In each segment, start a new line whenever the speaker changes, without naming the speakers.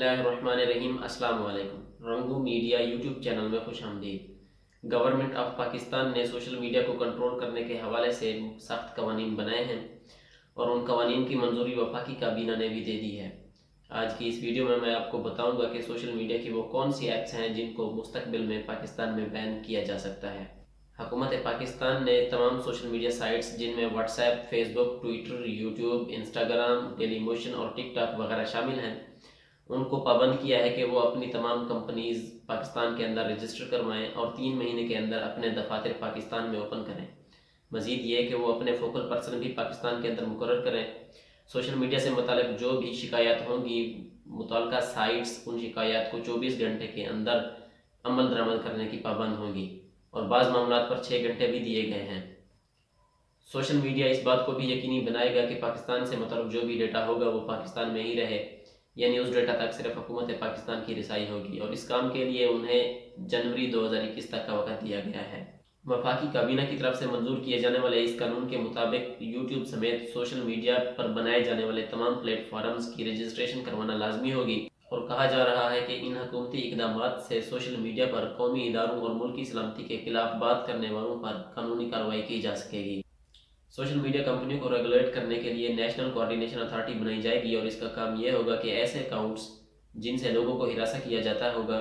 बिस्मिल्लाहिर्रहमानिर्रहीम। अस्सलाम वालेकुम। रंगू मीडिया यूट्यूब चैनल में खुश आमदीद। गवर्नमेंट ऑफ पाकिस्तान ने सोशल मीडिया को कंट्रोल करने के हवाले से सख्त कवानीन बनाए हैं और उन कवानीन की मंजूरी वफाकी काबीना ने भी दे दी है। आज की इस वीडियो में मैं आपको बताऊंगा कि सोशल मीडिया की वो कौन सी ऐप्स हैं जिनको मुस्तकबिल में पाकिस्तान में बैन किया जा सकता है। हुकूमत पाकिस्तान ने तमाम सोशल मीडिया साइट्स जिनमें WhatsApp, Facebook, Twitter, YouTube, Instagram, daily motion और टिकटॉक वगैरह शामिल हैं, उनको पाबंद किया है कि वो अपनी तमाम कंपनीज पाकिस्तान के अंदर रजिस्टर करवाएं और 3 महीने के अंदर अपने दफातर पाकिस्तान में ओपन करें। मज़ीद ये कि वो अपने फोकल पर्सन भी पाकिस्तान के अंदर मुकर्रर करें। सोशल मीडिया से मुताल्लिक़ जो भी शिकायत होंगी, मुतल्लिका साइट्स उन शिकायत को 24 घंटे के अंदर अमल दरामद करने की पाबंद होगी और बाज़ मामलात पर 6 घंटे भी दिए गए हैं। सोशल मीडिया इस बात को भी यकीनी बनाएगा कि पाकिस्तान से मतलब जो भी डेटा होगा वो पाकिस्तान में ही रहे, यानी उस डेटा तक सिर्फ हुकूमत पाकिस्तान की रिसाई होगी और इस काम के लिए उन्हें जनवरी 2021 तक का वक़्त दिया गया है। वफाकी काबीना की तरफ से मंजूर किए जाने वाले इस कानून के मुताबिक यूट्यूब समेत सोशल मीडिया पर बनाए जाने वाले तमाम प्लेटफॉर्म्स की रजिस्ट्रेशन करवाना लाजमी होगी और कहा जा रहा है कि इन हुकूमती इक़दामात से सोशल मीडिया पर कौमी इदारों और मुल्की सलामती के खिलाफ बात करने वालों पर कानूनी कार्रवाई की जा सकेगी। सोशल मीडिया कंपनियों को रेगुलेट करने के लिए नेशनल कोऑर्डिनेशन अथॉरिटी बनाई जाएगी और इसका काम यह होगा कि ऐसे अकाउंट्स जिनसे लोगों को हिरासा किया जाता होगा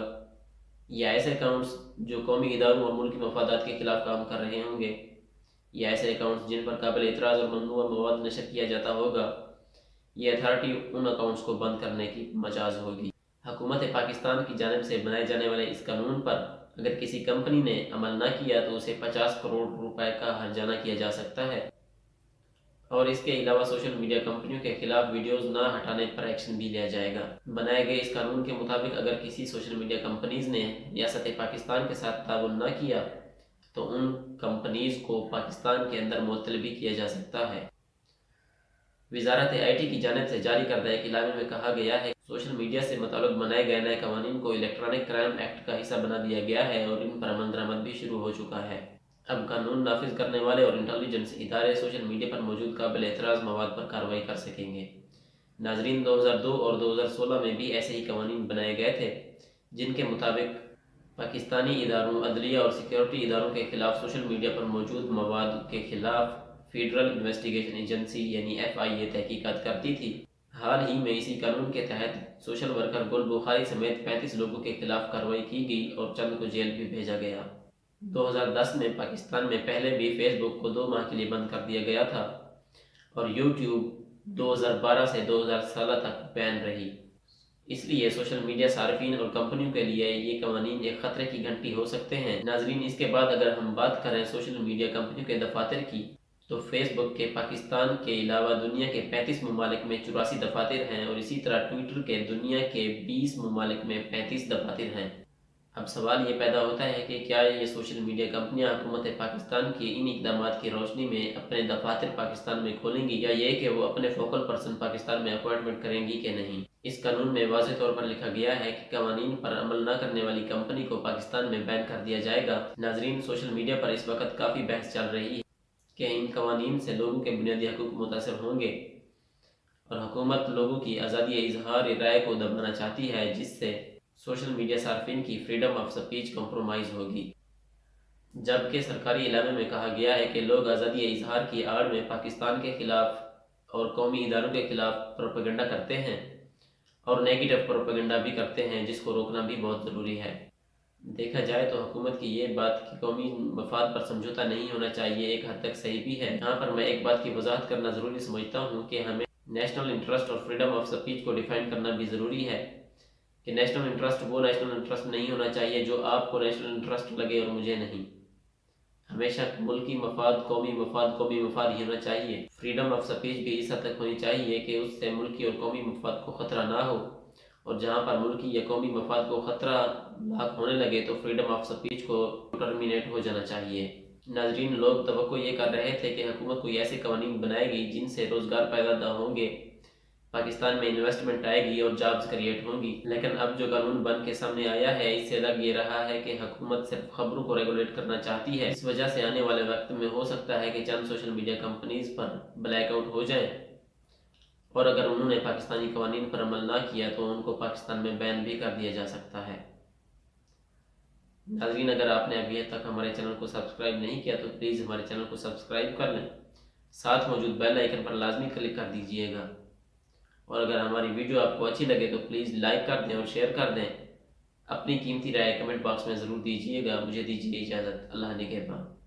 या ऐसे अकाउंट्स जो कौमी इदारों और मुल्की मफादात के खिलाफ काम कर रहे होंगे या ऐसे अकाउंट्स जिन पर काबिल इतराज़ और ममनुआ मवाद नशर किया जाता होगा, ये अथॉरिटी उन अकाउंट्स को बंद करने की मजाज होगी। हुकूमत पाकिस्तान की जानिब से बनाए जाने वाले इस कानून पर अगर किसी कंपनी ने अमल न किया तो उसे 50 करोड़ रुपए का हर्जाना किया जा सकता है और इसके अलावा सोशल मीडिया कंपनियों के खिलाफ वीडियोस ना हटाने पर एक्शन भी लिया जाएगा। बनाए गए इस कानून के मुताबिक अगर किसी सोशल मीडिया कंपनीज ने रियासत पाकिस्तान के साथ ताउन न किया तो उन कंपनीज को पाकिस्तान के अंदर मुअत्तल भी किया जा सकता है। वजारत IT की जानिब से जारी करदा एक इलामे में कहा गया है सोशल मीडिया से मुताल्लिक़ बनाए गए नए कवानीन को इलेक्ट्रॉनिक क्राइम एक्ट का हिस्सा बना दिया गया है और इन पर अमल दरामद भी शुरू हो चुका है। अब कानून नाफिज करने वाले और इंटेलिजेंस इदारे सोशल मीडिया पर मौजूद काबिल एतराज़ मवाद पर कार्रवाई कर सकेंगे। नाजरीन, 2002 और 2016 में भी ऐसे ही कवानीन बनाए गए थे जिनके मुताबिक पाकिस्तानी इदारों, अदलिया और सिक्योरिटी इदारों के खिलाफ सोशल मीडिया पर मौजूद मवाद के खिलाफ फेडरल इन्वेस्टिगेशन एजेंसी यानी FIA तहकीकात करती थी। हाल ही में इसी कानून के तहत सोशल वर्कर गुल बुखारी समेत 35 लोगों के खिलाफ कार्रवाई की गई और चंद को जेल भी भेजा गया। 2010 में पाकिस्तान में पहले भी फेसबुक को 2 माह के लिए बंद कर दिया गया था और यूट्यूब 2012 से 2016 तक बैन रही। इसलिए सोशल मीडिया सार्फिन और कंपनियों के लिए ये कवानीन एक खतरे की घंटी हो सकते हैं। नाजरीन, इसके बाद अगर हम बात करें सोशल मीडिया कंपनियों के दफातर की, तो फेसबुक के पाकिस्तान के अलावा दुनिया के 35 ममालिक में 84 दफातर हैं और इसी तरह ट्विटर के दुनिया के 20 ममालिक में 35 दफातर हैं। अब सवाल ये पैदा होता है कि क्या ये सोशल मीडिया कंपनियां हुकूमत पाकिस्तान के इन इक़दामात की रोशनी में अपने दफातर पाकिस्तान में खोलेंगी या ये कि वो अपने फोकल पर्सन पाकिस्तान में अपॉइंटमेंट करेंगी कि नहीं। इस कानून में वाज़ेह तौर पर लिखा गया है कि कवानीन पर अमल न करने वाली कंपनी को पाकिस्तान में बैन कर दिया जाएगा। नाजरीन, सोशल मीडिया पर इस वक्त काफ़ी बहस चल रही है कि इन कवानीन से लोगों के बुनियादी हकूक़ मुतासर होंगे और हुकूमत लोगों की आज़ादी इजहार राय को दबाना चाहती है, जिससे सोशल मीडिया सार्फिन की फ्रीडम ऑफ स्पीच कॉम्प्रोमाइज़ होगी। जबकि सरकारी इलामे में कहा गया है कि लोग आज़ादी इजहार की आड़ में पाकिस्तान के खिलाफ और कौमी इदारों के खिलाफ प्रोपेगेंडा करते हैं और नेगेटिव प्रोपेगेंडा भी करते हैं, जिसको रोकना भी बहुत ज़रूरी है। देखा जाए तो हुकूमत की ये बात कि कौमी मफाद पर समझौता नहीं होना चाहिए एक हद तक सही भी है। यहाँ पर मैं एक बात की वजाहत करना ज़रूरी समझता हूँ कि हमें नेशनल इंटरेस्ट और फ्रीडम ऑफ स्पीच को डिफाइन करना भी ज़रूरी है कि नेशनल इंटरेस्ट वो नेशनल इंटरेस्ट नहीं होना चाहिए जो आपको नेशनल इंटरेस्ट लगे और मुझे नहीं। हमेशा मुल्की मफाद कौमी मफाद ही होना चाहिए। फ्रीडम ऑफ स्पीच भी इस हद तक होनी चाहिए कि उससे मुल्की और कौमी मफाद को ख़तरा ना हो और जहाँ पर मुल्की या कौमी मफाद को ख़तरा लाक होने लगे तो फ्रीडम ऑफ स्पीच को टर्मिनेट हो जाना चाहिए। नाजरीन, लोग तवक्को ये कर रहे थे कि हुकूमत कोई ऐसे कवानीन बनाएगी जिनसे रोज़गार पैदा होंगे, पाकिस्तान में इन्वेस्टमेंट आएगी और जॉब्स क्रिएट होंगी। लेकिन अब जो कानून बन के सामने आया है, इससे लग ये रहा है कि हुकूमत सिर्फ खबरों को रेगुलेट करना चाहती है। इस वजह से आने वाले वक्त में हो सकता है कि चंद सोशल मीडिया कंपनीज पर ब्लैकआउट हो जाए اور اگر انہوں نے پاکستانی قوانین پر عمل نہ کیا تو ان کو پاکستان میں بین بھی کر دیا جا سکتا ہے۔ ناظرین، اگر آپ نے ابھی تک ہمارے چینل کو سبسکرائب نہیں کیا تو پلیز ہمارے چینل کو سبسکرائب کر لیں، ساتھ موجود بیل آئیکن پر لازمی کلک کر دیجئے گا، اور اگر ہماری ویڈیو آپ کو اچھی لگے تو پلیز لائک کر دیں اور شیئر کر دیں۔ اپنی قیمتی رائے کمنٹ باکس میں ضرور دیجئے گا۔ مجھے دیجئے اجازت، اللہ نگہبان۔